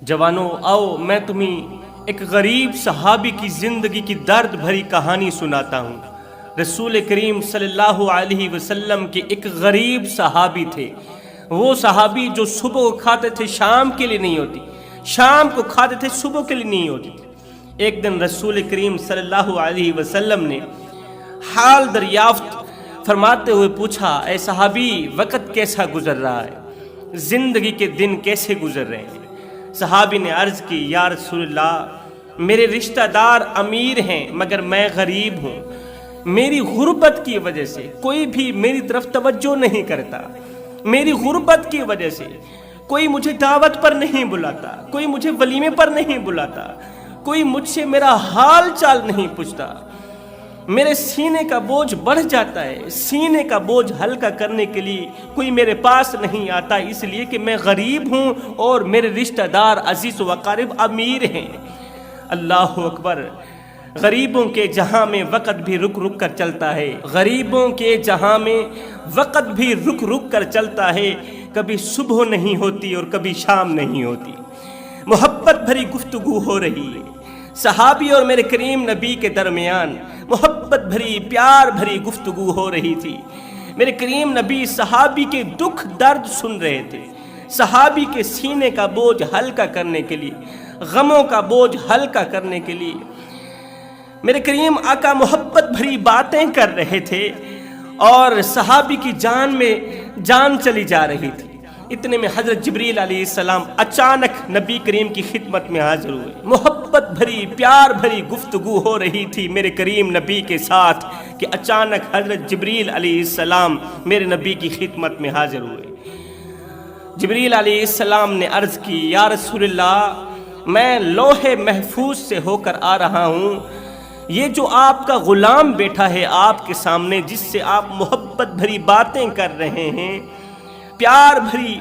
जवानों आओ मैं तुम्हें एक गरीब सहाबी की ज़िंदगी की दर्द भरी कहानी सुनाता हूँ। रसूल करीम सल्लल्लाहु अलैहि वसल्लम के एक गरीब सहाबी थे। वो सहाबी जो सुबह को खाते थे शाम के लिए नहीं होती, शाम को खाते थे सुबह के लिए नहीं होती थी। एक दिन रसूल करीम सल्लल्लाहु अलैहि वसल्लम ने हाल दरियाफ्त फरमाते हुए पूछा, ए सहाबी वक़्त कैसा गुजर रहा है, ज़िंदगी के दिन कैसे गुजर रहे हैं। सहाबी ने अर्ज़ की, या रसूलल्लाह मेरे रिश्तेदार अमीर हैं मगर मैं गरीब हूँ। मेरी गुर्बत की वजह से कोई भी मेरी तरफ तवज्जो नहीं करता। मेरी गुर्बत की वजह से कोई मुझे दावत पर नहीं बुलाता, कोई मुझे वलीमे पर नहीं बुलाता, कोई मुझसे मेरा हाल चाल नहीं पूछता। मेरे सीने का बोझ बढ़ जाता है, सीने का बोझ हल्का करने के लिए कोई मेरे पास नहीं आता, इसलिए कि मैं गरीब हूँ और मेरे रिश्तेदार अजीज़ व क़रीब अमीर हैं। अल्लाह अकबर। गरीबों के जहां में वक़्त भी रुक रुक कर चलता है, गरीबों के जहां में वक़्त भी रुक रुक कर चलता है। कभी सुबह नहीं होती और कभी शाम नहीं होती। मोहब्बत भरी गुफ्तगू हो रही है सहाबी और मेरे करीम नबी के दरमियान। मोहब्बत भरी प्यार भरी गुफ्तगू हो रही थी। मेरे करीम नबी सहाबी के दुख दर्द सुन रहे थे। सहाबी के सीने का बोझ हल्का करने के लिए, गमों का बोझ हल्का करने के लिए मेरे करीम आका मोहब्बत भरी बातें कर रहे थे और सहाबी की जान में जान चली जा रही थी। इतने में हजरत जिब्रील अलैहिस्सलाम अचानक नबी करीम की खिदमत में हाजिर हुए। मोहब्बत भरी प्यार भरी गुफ्तगू हो रही थी मेरे करीम नबी के साथ कि अचानक हजरत जिब्रील अलैहिस्सलाम मेरे नबी की खिदमत में हाजिर हुए। जिब्रील अलैहिस्सलाम ने अर्ज़ की, या रसूलल्लाह मैं लोहे महफूज से होकर आ रहा हूँ। ये जो आपका गुलाम बैठा है आपके सामने, जिससे आप मोहब्बत भरी बातें कर रहे हैं, प्यार भरी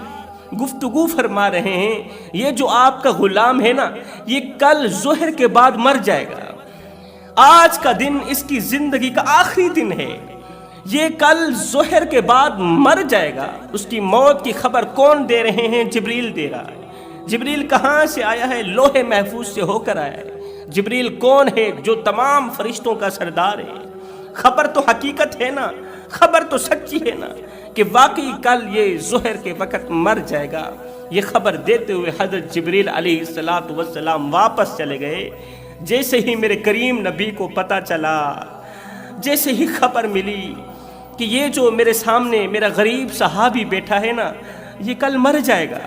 गुफ्तगू फरमा रहे हैं, ये जो आपका गुलाम है ना, ये कल ज़ोहर के बाद मर जाएगा। आज का दिन इसकी जिंदगी का आखिरी दिन है। ये कल ज़ोहर के बाद मर जाएगा। उसकी मौत की खबर कौन दे रहे हैं? जिब्रील दे रहा है। जिब्रील कहाँ से आया है? लोहे महफूज से होकर आया है। जिब्रील कौन है? जो तमाम फरिश्तों का सरदार है। खबर तो हकीकत है ना, खबर तो सच्ची है ना कि वाकई कल ये ज़ोहर के वक़्त मर जाएगा। ये खबर देते हुए हज़रत जिब्रील अलैहिस्सलातु वस्सलाम वापस चले गए। जैसे ही मेरे करीम नबी को पता चला, जैसे ही खबर मिली कि ये जो मेरे सामने मेरा गरीब सहाबी बैठा है ना, ये कल मर जाएगा,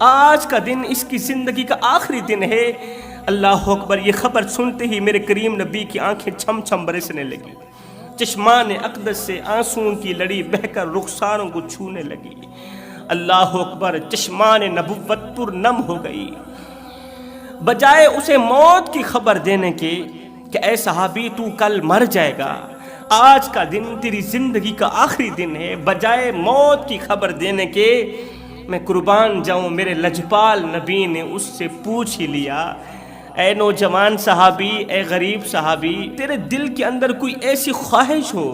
आज का दिन इसकी ज़िंदगी का आखिरी दिन है। अल्लाह अकबर। ये खबर सुनते ही मेरे करीम नबी की आंखें छम छम बरसने लगी। चश्मान अक़दस से आंसुओं की लड़ी बहकर रुखसारों को छूने लगी। अल्लाह अकबर। चश्मान नबुव्वत पुरनम हो गई। बजाय उसे मौत की खबर देने के कि ऐ सहाबी तू कल मर जाएगा, आज का दिन तेरी जिंदगी का आखिरी दिन है, बजाय मौत की खबर देने के मैं कुर्बान जाऊं मेरे लजपाल नबी ने उससे पूछ ही लिया, ऐ नौजवान सहाबी, ऐ गरीब सहाबी, तेरे दिल के अंदर कोई ऐसी ख्वाहिश हो,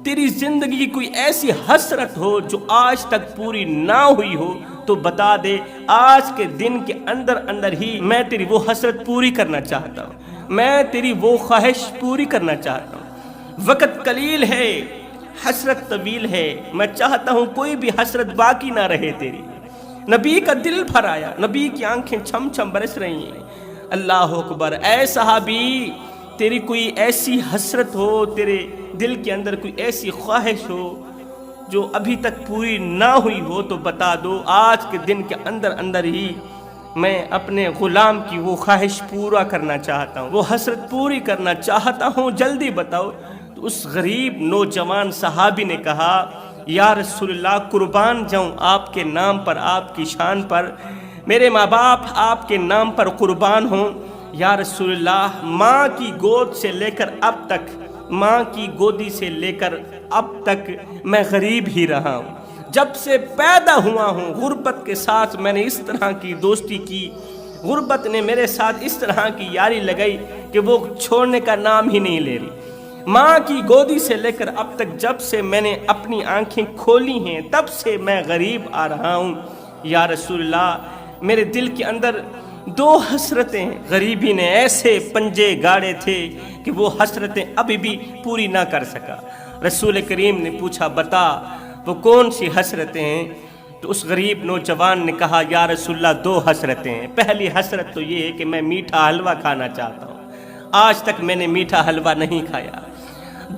तेरी जिंदगी की कोई ऐसी हसरत हो जो आज तक पूरी ना हुई हो तो बता दे। आज के दिन के अंदर अंदर ही मैं तेरी वो हसरत पूरी करना चाहता हूँ, मैं तेरी वो ख्वाहिश पूरी करना चाहता हूँ। वक़्त कलील है, हसरत तवील है, मैं चाहता हूँ कोई भी हसरत बाकी ना रहे तेरी। नबी का दिल भर आया, नबी की आंखें छम छम बरस रही हैं। अल्लाह अकबर। ऐ सहाबी तेरी कोई ऐसी हसरत हो, तेरे दिल के अंदर कोई ऐसी ख्वाहिश हो जो अभी तक पूरी ना हुई हो तो बता दो। आज के दिन के अंदर अंदर ही मैं अपने ग़ुलाम की वो ख्वाहिश पूरा करना चाहता हूँ, वो हसरत पूरी करना चाहता हूँ, जल्दी बताओ। तो उस गरीब नौजवान सहाबी ने कहा, या रसूलल्लाह कुर्बान जाऊँ आपके नाम पर, आपकी शान पर, मेरे माँ बाप आपके नाम पर कुर्बान हों। या रसूलल्लाह माँ की गोद से लेकर अब तक, माँ की गोदी से लेकर अब तक मैं गरीब ही रहा हूँ। जब से पैदा हुआ हूँ गुर्बत के साथ मैंने इस तरह की दोस्ती की, गुर्बत ने मेरे साथ इस तरह की यारी लगाई कि वो छोड़ने का नाम ही नहीं ले रही। माँ की गोदी से लेकर अब तक जब से मैंने अपनी आंखें खोली हैं तब से मैं गरीब आ रहा हूँ। या रसूलल्लाह मेरे दिल के अंदर دو حسرتیں غریبی نے ایسے پنجے گاڑے تھے کہ وہ حسرتیں ابھی بھی پوری نہ کر سکا۔ رسول کریم نے پوچھا بتا وہ کون سی حسرتیں ہیں؟ تو اس غریب نوجوان نے کہا یا رسول اللہ دو حسرتیں ہیں۔ پہلی حسرت تو یہ ہے کہ میں میٹھا حلوہ کھانا چاہتا ہوں، آج تک میں نے میٹھا حلوہ نہیں کھایا۔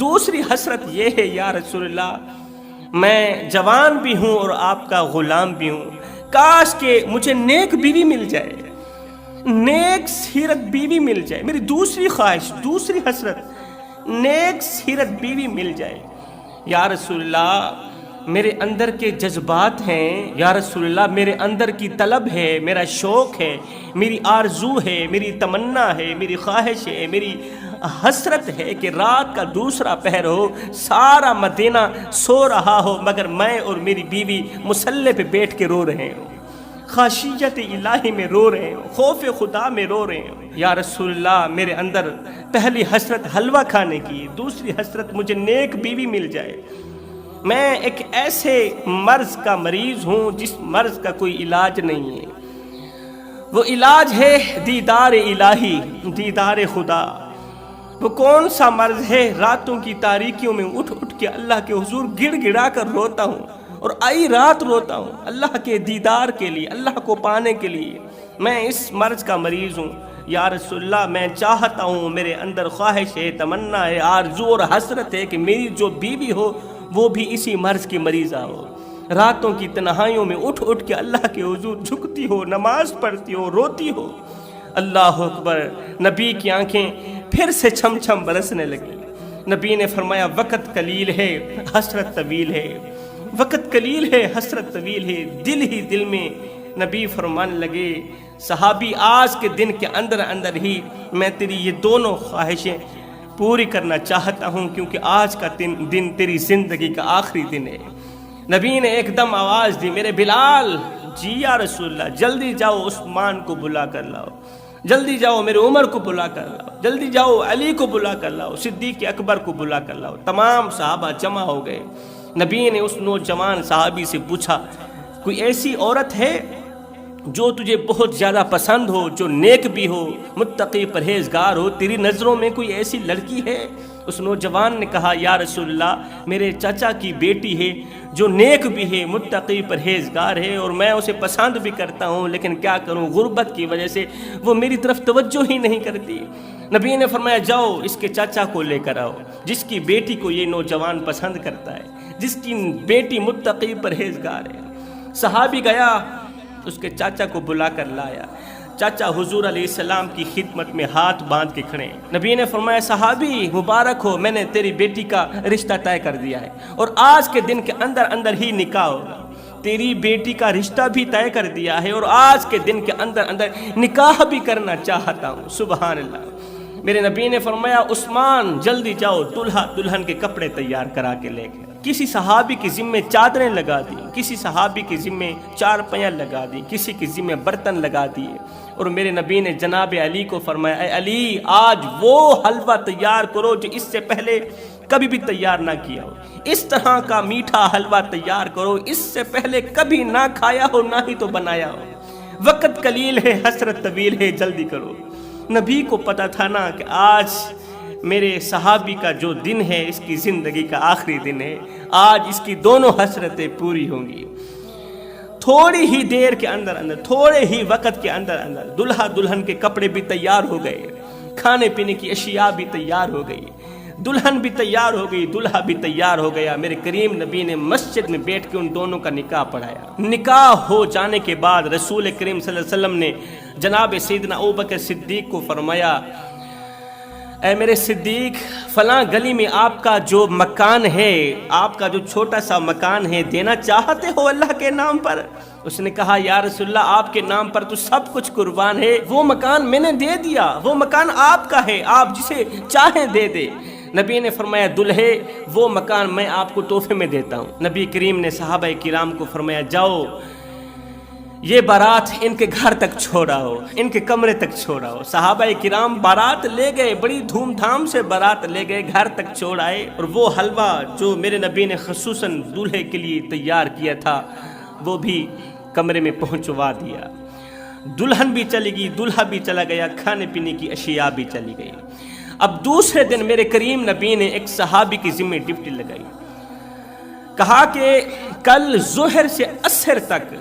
دوسری حسرت یہ ہے یا رسول اللہ میں جوان بھی ہوں اور آپ کا غلام بھی ہوں، کاش کہ مجھے نیک بیوی مل جائے، نیک سیرت بیوی مل جائے۔ میری دوسری خواہش، دوسری حسرت، نیک سیرت بیوی مل جائے۔ یا رسول اللہ میرے اندر کے جذبات ہیں، یا رسول اللہ میرے اندر کی طلب ہے، میرا شوق ہے، میری آرزو ہے، میری تمنا ہے، میری خواہش ہے، میری حسرت ہے کہ رات کا دوسرا پہر ہو، سارا مدینہ سو رہا ہو مگر میں اور میری بیوی مصلی پہ بیٹھ کے رو رہے ہوں، خشیت الہی میں رو رہے ہوں، خوف خدا میں رو رہے ہوں۔ یا رسول اللہ میرے اندر پہلی حسرت حلوہ کھانے کی، دوسری حسرت مجھے نیک بیوی مل جائے۔ میں ایک ایسے مرض کا مریض ہوں جس مرض کا کوئی علاج نہیں ہے، وہ علاج ہے دیدار الہی، دیدار خدا۔ وہ کون سا مرض ہے؟ راتوں کی تاریکیوں میں اٹھ اٹھ کے اللہ کے حضور گڑ گڑا کر روتا ہوں، اور آئی رات روتا ہوں اللہ کے دیدار کے لیے، اللہ کو پانے کے لیے۔ میں اس مرض کا مریض ہوں یا رسول اللہ، میں چاہتا ہوں، میرے اندر خواہش ہے، تمنا ہے، آرزو اور حسرت ہے کہ میری جو بیوی ہو وہ بھی اسی مرض کی مریضہ ہو، راتوں کی تنہائیوں میں اٹھ اٹھ کے اللہ کے حضور جھکتی ہو، نماز پڑھتی ہو، روتی ہو۔ اللہ اکبر! نبی کی آنکھیں پھر سے چھم چھم برسنے لگی۔ نبی نے فرمایا وقت قلیل ہے، حسرت طویل ہے، وقت قلیل ہے، حسرت طویل ہے۔ دل ہی دل میں نبی فرمان لگے صحابی آج کے دن کے اندر اندر ہی میں تیری یہ دونوں خواہشیں پوری کرنا چاہتا ہوں، کیونکہ آج کا دن تیری زندگی کا آخری دن ہے۔ نبی نے ایک دم آواز دی میرے بلال، جی یا رسول اللہ جلدی جاؤ عثمان کو بلا کر لاؤ، جلدی جاؤ میرے عمر کو بلا کر لاؤ، جلدی جاؤ علی کو بلا کر لاؤ، صدیق اکبر کو بلا کر لاؤ۔ تمام صحابہ جمع ہو گئے۔ نبی نے اس نوجوان صحابی سے پوچھا کوئی ایسی عورت ہے جو تجھے بہت زیادہ پسند ہو، جو نیک بھی ہو، متقی پرہیزگار ہو، تیری نظروں میں کوئی ایسی لڑکی ہے؟ اس نوجوان نے کہا یا رسول اللہ میرے چچا کی بیٹی ہے جو نیک بھی ہے، متقی پرہیزگار ہے، اور میں اسے پسند بھی کرتا ہوں، لیکن کیا کروں غربت کی وجہ سے وہ میری طرف توجہ ہی نہیں کرتی۔ نبی نے فرمایا جاؤ اس کے چچا کو لے کر آؤ جس کی بیٹی کو یہ نوجوان پسند کرتا ہے، جس کی بیٹی متقی پرہیزگار ہے۔ صحابی گیا اس کے چاچا کو بلا کر لایا۔ چاچا حضور علیہ السلام کی خدمت میں ہاتھ باندھ کے کھڑے۔ نبی نے فرمایا صحابی مبارک ہو، میں نے تیری بیٹی کا رشتہ طے کر دیا ہے، اور آج کے دن کے اندر اندر ہی نکاح ہوگا۔ تیری بیٹی کا رشتہ بھی طے کر دیا ہے، اور آج کے دن کے اندر اندر نکاح بھی کرنا چاہتا ہوں۔ سبحان اللہ۔ میرے نبی نے فرمایا عثمان جلدی جاؤ دلہا دلہن کے کپڑے تیار کرا کے لے کے۔ کسی صحابی کی ذمہ چادریں لگا دی، کسی صحابی کی ذمہ چارپیاں لگا دی، کسی کی ذمہ برتن لگا دیے، اور میرے نبی نے جناب علی کو فرمایا اے علی آج وہ حلوہ تیار کرو جو اس سے پہلے کبھی بھی تیار نہ کیا ہو، اس طرح کا میٹھا حلوہ تیار کرو اس سے پہلے کبھی نہ کھایا ہو نہ ہی تو بنایا ہو۔ وقت قلیل ہے، حسرت طویل ہے، جلدی کرو۔ نبی کو پتا تھا نا کہ آج میرے صحابی کا جو دن ہے اس کی زندگی کا آخری دن ہے، آج اس کی دونوں حسرتیں پوری ہوں گی۔ تھوڑی ہی دیر کے اندر اندر، تھوڑے ہی وقت کے اندر اندر دلہا دلہن کے کپڑے بھی تیار ہو گئے، کھانے پینے کی اشیاء بھی تیار ہو گئی، دلہن بھی تیار ہو گئی، دلہا بھی تیار ہو گیا۔ میرے کریم نبی نے مسجد میں بیٹھ کے ان دونوں کا نکاح پڑھایا۔ نکاح ہو جانے کے بعد رسول کریم صلی اللہ علیہ وسلم نے جناب سیدنا ابوبکر صدیق کو فرمایا اے میرے صدیق فلاں گلی میں آپ کا جو مکان ہے، آپ کا جو چھوٹا سا مکان ہے، دینا چاہتے ہو اللہ کے نام پر؟ اس نے کہا یا رسول اللہ آپ کے نام پر تو سب کچھ قربان ہے، وہ مکان میں نے دے دیا، وہ مکان آپ کا ہے، آپ جسے چاہیں دے دے۔ نبی نے فرمایا دلہے وہ مکان میں آپ کو تحفے میں دیتا ہوں۔ نبی کریم نے صحابہ کرام کو فرمایا جاؤ یہ بارات ان کے گھر تک چھوڑاؤ، ان کے کمرے تک چھوڑاؤ۔ صحابہ کرام بارات لے گئے، بڑی دھوم دھام سے بارات لے گئے، گھر تک چھوڑ آئے، اور وہ حلوہ جو میرے نبی نے خصوصاً دولہے کے لیے تیار کیا تھا وہ بھی کمرے میں پہنچوا دیا۔ दुल्हन भी चली गई, दूल्हा भी चला गया, खाने पीने की अशिया भी चली गई। अब दूसरे दिन मेरे करीम नबी ने एक सहाबी की जिम्मे ड्यूटी लगाई, कहा कि कल ज़ोहर से असर तक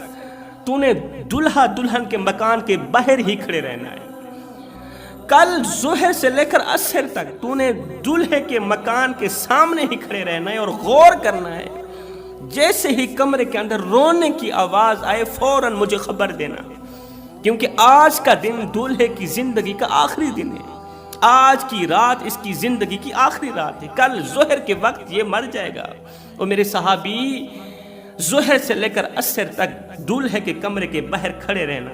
तूने दुल्हा दुल्हन के मकान के बाहर ही खड़े रहना है। कल ज़ोहर से लेकर असर तक तूने दूल्हे के मकान के सामने ही खड़े रहना है और गौर करना है, जैसे ही कमरे के अंदर रोने की आवाज आए फौरन मुझे खबर देना, क्योंकि आज का दिन दूल्हे की जिंदगी का आखिरी दिन है। आज की रात इसकी जिंदगी की आखिरी रात है, कल ज़ोहर के वक्त ये मर जाएगा। और मेरे सहाबी ज़ोहर से लेकर असर तक दूल्हे के कमरे के बाहर खड़े रहना,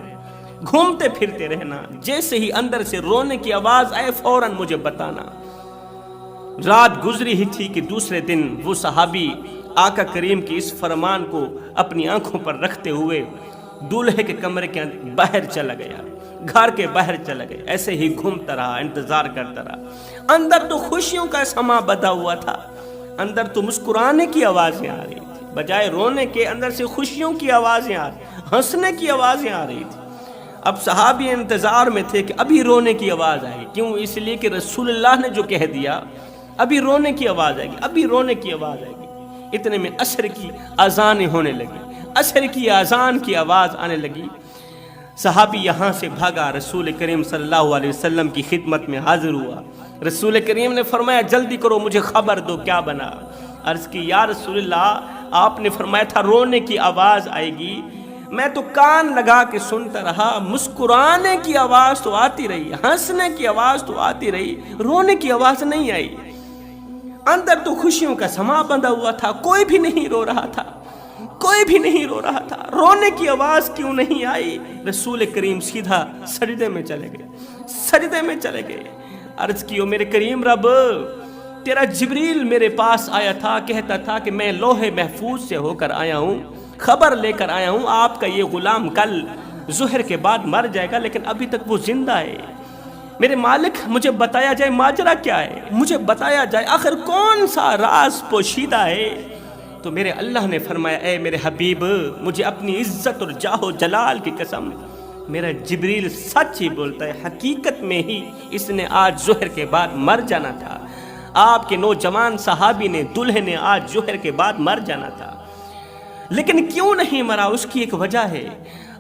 घूमते फिरते रहना, जैसे ही अंदर से रोने की आवाज आए फौरन मुझे बताना। रात गुजरी ही थी कि दूसरे दिन वो सहाबी आका करीम की इस फरमान को अपनी आंखों पर रखते हुए दूल्हे के कमरे के बाहर चला गया, घर के बाहर चला गया। ऐसे ही घूमता रहा, इंतजार करता रहा। अंदर तो खुशियों का समा बधा हुआ था, अंदर तो मुस्कुराने की आवाजें आ रही थी, बजाय रोने के अंदर से खुशियों की आवाजें आ रही, हंसने की आवाजें आ रही थी। अब सहाबी इंतजार में थे कि अभी रोने की आवाज आएगी। क्यों? इसलिए कि रसूलुल्लाह ने जो कह दिया अभी रोने की आवाज आएगी, अभी रोने की आवाज आएगी। इतने में असर की अजानें होने लगी, असर की अजान की आवाज आने लगी। सहाबी यहाँ से भागा, रसूल करीम सल्लल्लाहु अलैहि वसल्लम की खिदमत में हाजिर हुआ। रसूल करीम ने फरमाया जल्दी करो, मुझे खबर दो क्या बना। अर्ज की या रसूलल्लाह, आपने फरमाया था रोने की आवाज आएगी, मैं तो कान लगा के सुनता रहा, मुस्कुराने की आवाज तो आती रही, हंसने की आवाज तो आती रही, रोने की आवाज नहीं आई। अंदर तो खुशियों का समा बंधा हुआ था, कोई भी नहीं रो रहा था, कोई भी नहीं रो रहा था, रोने की आवाज क्यों नहीं आई? रसूल करीम सीधा सजदे में चले गए, सजदे में चले गए। अर्ज की, ओ मेरे करीम रब, तेरा जिब्रील मेरे पास आया था, कहता था कि मैं लोहे महफूज से होकर आया हूँ, खबर लेकर आया हूँ आपका ये गुलाम कल ज़ोहर के बाद मर जाएगा, लेकिन अभी तक वो जिंदा है। मेरे मालिक, मुझे बताया जाए माजरा क्या है, मुझे बताया जाए आखिर कौन सा राज पोशीदा है। तो मेरे अल्लाह ने फरमाया, ए मेरे हबीब, मुझे अपनी इज्जत और जाहो जलाल की कसम, मेरा जिब्रील सच ही बोलता है, हकीकत में ही इसने आज ज़ोहर के बाद मर जाना था। आपके नौजवान सहाबी ने, दुल्हे ने आज ज़ोहर के बाद मर जाना था, लेकिन क्यों नहीं मरा? उसकी एक वजह है,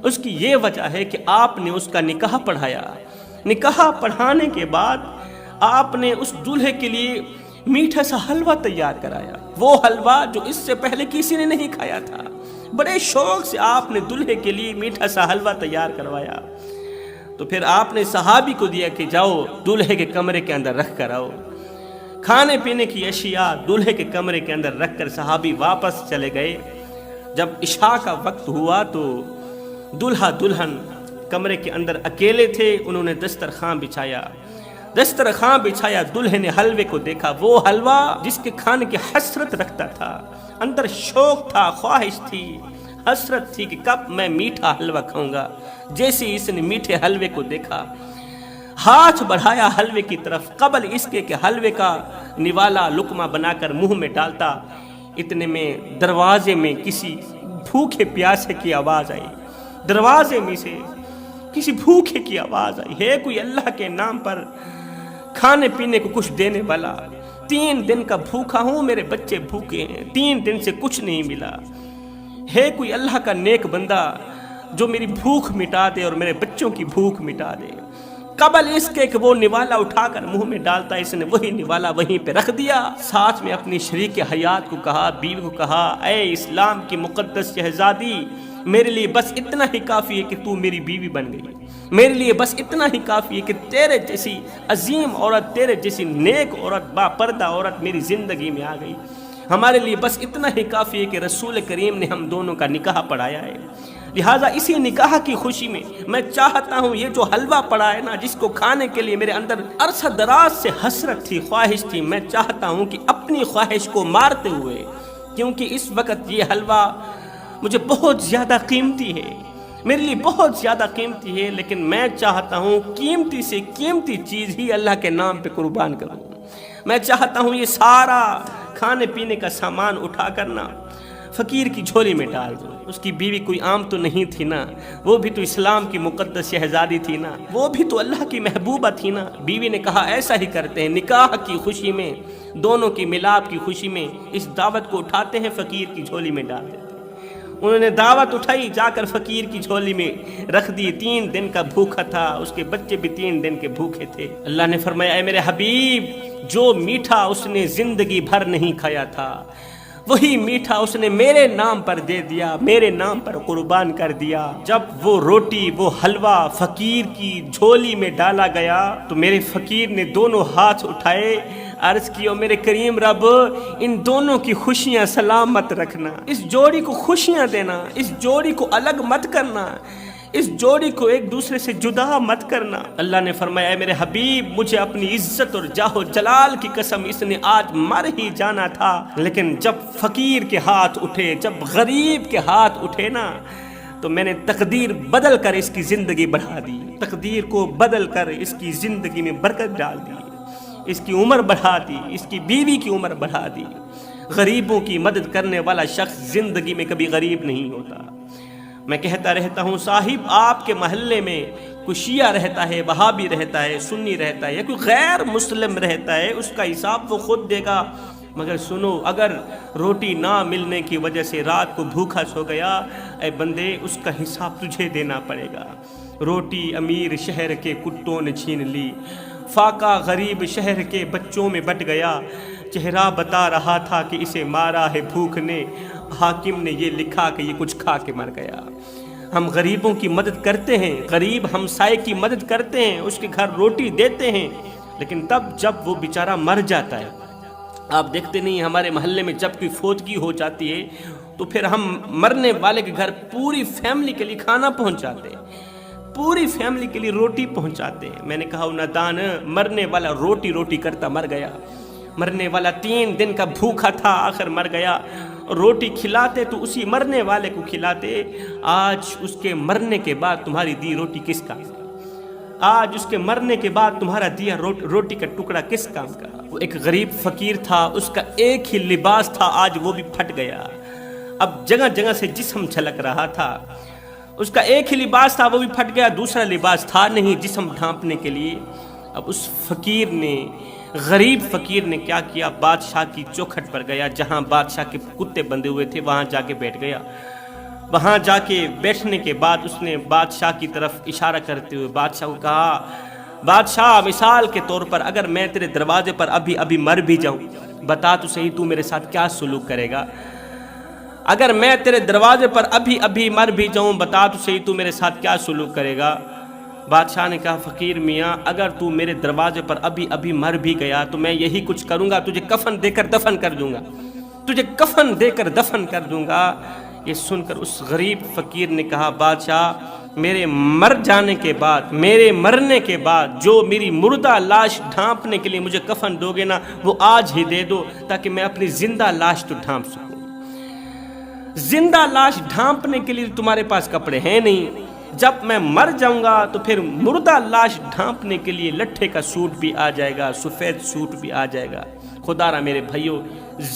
उसकी ये वजह है कि आपने उसका निकाह पढ़ाया। निकाह पढ़ाने के बाद आपने उस दूल्हे के लिए मीठा सा हलवा तैयार कराया, वो हलवा जो इससे पहले किसी ने नहीं खाया था। बड़े शौक से आपने दूल्हे के लिए मीठा सा हलवा तैयार करवाया। तो फिर आपने सहाबी को दिया कि जाओ दूल्हे के कमरे के अंदर रख कर आओ। खाने पीने की अशिया दूल्हे के कमरे के अंदर रख कर सहाबी वापस चले गए। जब इशा का वक्त हुआ तो दूल्हा दुल्हन कमरे के अंदर अकेले थे। उन्होंने दस्तरखान बिछाया, दस्तरखान बिछाया, दूल्हे ने हलवे को देखा, वो हलवा जिसके खाने की हसरत रखता था, अंदर शौक था, ख्वाहिश थी, हसरत थी कि कब मैं मीठा हलवा खाऊंगा। जैसे इसने मीठे हलवे को देखा, हाथ बढ़ाया हलवे की तरफ, कबल इसके कि हलवे का निवाला लुकमा बनाकर मुंह में डालता, इतने में दरवाजे में किसी भूखे प्यासे की आवाज आई। दरवाजे में से किसी भूखे की आवाज आई, है कोई अल्लाह के नाम पर खाने पीने को कुछ देने वाला? 3 दिन का भूखा हूं, मेरे बच्चे भूखे हैं, 3 दिन से कुछ नहीं मिला। है कोई अल्लाह का नेक बंदा जो मेरी भूख मिटा दे और मेरे बच्चों की भूख मिटा दे। कबल इसके कि वो निवाला उठाकर मुंह में डालता, इसने वही निवाला वहीं पे रख दिया। साथ में अपनी शरीक हयात को कहा, बीवी को कहा, ऐ इस्लाम की मुकद्दस शहजादी, मेरे लिए बस इतना ही काफ़ी है कि तू मेरी बीवी बन गई। मेरे लिए बस इतना ही काफ़ी है कि तेरे जैसी अजीम औरत, तेरे जैसी नेक औरत, बापर्दा औरत मेरी ज़िंदगी में आ गई। हमारे लिए बस इतना ही काफ़ी है कि रसूल करीम ने हम दोनों का निकाह पढ़ाया है। लिहाजा इसी निकाह की खुशी में मैं चाहता हूँ ये जो हलवा पड़ा है ना, जिसको खाने के लिए मेरे अंदर अरसा दराज से हसरत थी, ख्वाहिश थी, मैं चाहता हूँ कि अपनी ख्वाहिश को मारते हुए, क्योंकि इस वक्त ये हलवा मुझे बहुत ज़्यादा कीमती है, मेरे लिए बहुत ज़्यादा कीमती है, लेकिन मैं चाहता हूँ कीमती से कीमती चीज़ ही अल्लाह के नाम पे कुर्बान करूँ। मैं चाहता हूँ ये सारा खाने पीने का सामान उठा कर ना फ़कीर की झोली में डाल दूँ, اس کی بیوی کوئی عام تو نہیں تھی نا، وہ بھی تو اسلام کی مقدس شہزادی تھی نا، وہ بھی تو اللہ کی محبوبہ تھی نا۔ بیوی نے کہا ایسا ہی کرتے ہیں، نکاح کی خوشی میں، دونوں کی ملاپ کی خوشی میں اس دعوت کو اٹھاتے ہیں، فقیر کی جھولی میں ڈال دیتے ہیں۔ انہوں نے دعوت اٹھائی، جا کر فقیر کی جھولی میں رکھ دی۔ 3 دن کا بھوکا تھا، اس کے بچے بھی 3 دن کے بھوکے تھے۔ اللہ نے فرمایا اے میرے حبیب، جو میٹھا اس نے زندگی بھر نہیں کھایا تھا، وہی میٹھا اس نے میرے نام پر دے دیا، میرے نام پر قربان کر دیا۔ جب وہ روٹی، وہ حلوہ فقیر کی جھولی میں ڈالا گیا تو میرے فقیر نے دونوں ہاتھ اٹھائے، عرض کیا میرے کریم رب، ان دونوں کی خوشیاں سلامت رکھنا، اس جوڑی کو خوشیاں دینا، اس جوڑی کو الگ مت کرنا، اس جوڑی کو ایک دوسرے سے جدا مت کرنا۔ اللہ نے فرمایا اے میرے حبیب، مجھے اپنی عزت اور جاہ و جلال کی قسم، اس نے آج مر ہی جانا تھا، لیکن جب فقیر کے ہاتھ اٹھے، جب غریب کے ہاتھ اٹھے نا، تو میں نے تقدیر بدل کر اس کی زندگی بڑھا دی، تقدیر کو بدل کر اس کی زندگی میں برکت ڈال دی، اس کی عمر بڑھا دی، اس کی بیوی کی عمر بڑھا دی۔ غریبوں کی مدد کرنے والا شخص زندگی میں کبھی غریب نہیں ہوتا۔ میں کہتا رہتا ہوں صاحب، آپ کے محلے میں کوئی شیعہ رہتا ہے، وہابی رہتا ہے، سنی رہتا ہے، یا کوئی غیر مسلم رہتا ہے، اس کا حساب وہ خود دے گا، مگر سنو، اگر روٹی نہ ملنے کی وجہ سے رات کو بھوکا سو گیا، اے بندے، اس کا حساب تجھے دینا پڑے گا۔ روٹی امیر شہر کے کٹوں نے چھین لی، فاقہ غریب شہر کے بچوں میں بٹ گیا، چہرہ بتا رہا تھا کہ اسے مارا ہے بھوک نے، حاکم نے یہ لکھا کہ یہ کچھ کھا کے مر گیا۔ ہم غریبوں کی مدد کرتے ہیں، غریب ہمسائے کی مدد کرتے ہیں، اس کے گھر روٹی دیتے ہیں، لیکن تب جب وہ بیچارہ مر جاتا ہے، آپ دیکھتے نہیں ہمارے محلے میں جب کوئی فوتگی ہو جاتی ہے تو پھر ہم مرنے والے کے گھر پوری فیملی کے لیے کھانا پہنچاتے ہیں، پوری فیملی کے لیے روٹی پہنچاتے ہیں۔ میں نے کہا نادان، مرنے والا روٹی کرتا مر گیا، مرنے والا 3 دن کا بھوکا تھا، آخر مر گیا۔ روٹی کھلاتے تو اسی مرنے والے کو کھلاتے، آج اس کے مرنے کے بعد تمہاری دی روٹی کس کام کا؟ آج اس کے مرنے کے بعد تمہارا دیا روٹی کا ٹکڑا کس کام کا؟ وہ ایک غریب فقیر تھا، اس کا ایک ہی لباس تھا، آج وہ بھی پھٹ گیا۔ اب جگہ جگہ سے جسم جھلک رہا تھا، اس کا ایک ہی لباس تھا، وہ بھی پھٹ گیا، دوسرا لباس تھا نہیں جسم ڈھانپنے کے لیے۔ اب اس فقیر نے، غریب فقیر نے کیا کیا؟ بادشاہ کی چوکھٹ پر گیا، جہاں بادشاہ کے کتے بندھے ہوئے تھے وہاں جا کے بیٹھ گیا۔ وہاں جا کے بیٹھنے کے بعد اس نے بادشاہ کی طرف اشارہ کرتے ہوئے بادشاہ کو کہا، بادشاہ، مثال کے طور پر اگر میں تیرے دروازے پر ابھی مر بھی جاؤں، بتا تو صحیح تو میرے ساتھ کیا سلوک کرے گا؟ اگر میں تیرے دروازے پر ابھی مر بھی جاؤں، بتا تو صحیح تو میرے ساتھ کیا سلوک کرے گا؟ بادشاہ نے کہا، فقیر میاں، اگر تو میرے دروازے پر ابھی مر بھی گیا تو میں یہی کچھ کروں گا، تجھے کفن دے کر دفن کر دوں گا، تجھے کفن دے کر دفن کر دوں گا۔ یہ سن کر اس غریب فقیر نے کہا، بادشاہ، میرے مر جانے کے بعد، میرے مرنے کے بعد جو میری مردہ لاش ڈھانپنے کے لیے مجھے کفن دو گے نا، وہ آج ہی دے دو تاکہ میں اپنی زندہ لاش تو ڈھانپ سکوں۔ زندہ لاش ڈھانپنے کے لیے تمہارے پاس کپڑے ہیں نہیں، جب میں مر جاؤں گا تو پھر مردہ لاش ڈھانپنے کے لیے لٹھے کا سوٹ بھی آ جائے گا، سفید سوٹ بھی آ جائے گا۔ خدا را میرے بھائیو،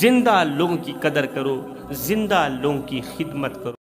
زندہ لوگوں کی قدر کرو، زندہ لوگوں کی خدمت کرو۔